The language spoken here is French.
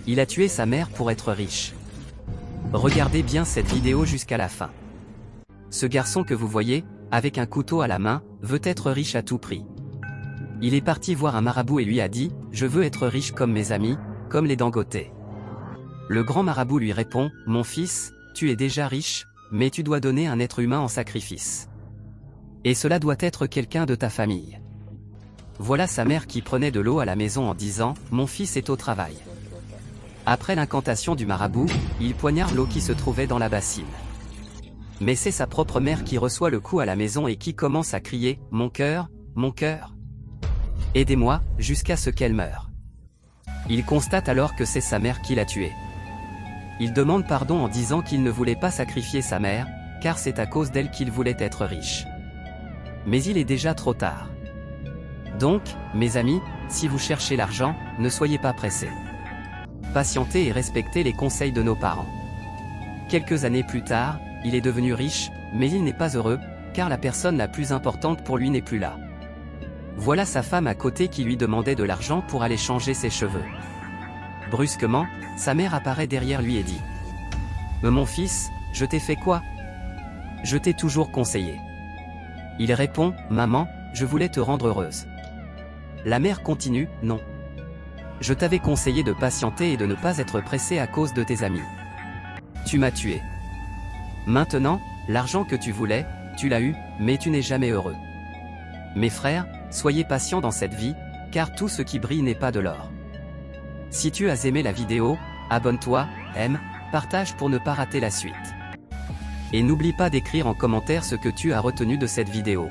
Il a tué sa mère pour être riche. Regardez bien cette vidéo jusqu'à la fin. Ce garçon que vous voyez, avec un couteau à la main, veut être riche à tout prix. Il est parti voir un marabout et lui a dit « Je veux être riche comme mes amis, comme les Dangote ». Le grand marabout lui répond « Mon fils, tu es déjà riche, mais tu dois donner un être humain en sacrifice. Et cela doit être quelqu'un de ta famille. » Voilà sa mère qui prenait de l'eau à la maison en disant « Mon fils est au travail ». Après l'incantation du marabout, il poignarde l'eau qui se trouvait dans la bassine. Mais c'est sa propre mère qui reçoit le coup à la maison et qui commence à crier « Mon cœur, aidez-moi » jusqu'à ce qu'elle meure. Il constate alors que c'est sa mère qui l'a tué. Il demande pardon en disant qu'il ne voulait pas sacrifier sa mère, car c'est à cause d'elle qu'il voulait être riche. Mais il est déjà trop tard. Donc, mes amis, si vous cherchez l'argent, ne soyez pas pressés. Patientez et respectez les conseils de nos parents. Quelques années plus tard, il est devenu riche, mais il n'est pas heureux, car la personne la plus importante pour lui n'est plus là. Voilà sa femme à côté qui lui demandait de l'argent pour aller changer ses cheveux. Brusquement, sa mère apparaît derrière lui et dit « Mon fils, je t'ai fait quoi? Je t'ai toujours conseillé. » Il répond « Maman, je voulais te rendre heureuse. » La mère continue « Non. Je t'avais conseillé de patienter et de ne pas être pressé à cause de tes amis. Tu m'as tué. Maintenant, l'argent que tu voulais, tu l'as eu, mais tu n'es jamais heureux. Mes frères, soyez patients dans cette vie, car tout ce qui brille n'est pas de l'or. Si tu as aimé la vidéo, abonne-toi, aime, partage pour ne pas rater la suite. Et n'oublie pas d'écrire en commentaire ce que tu as retenu de cette vidéo.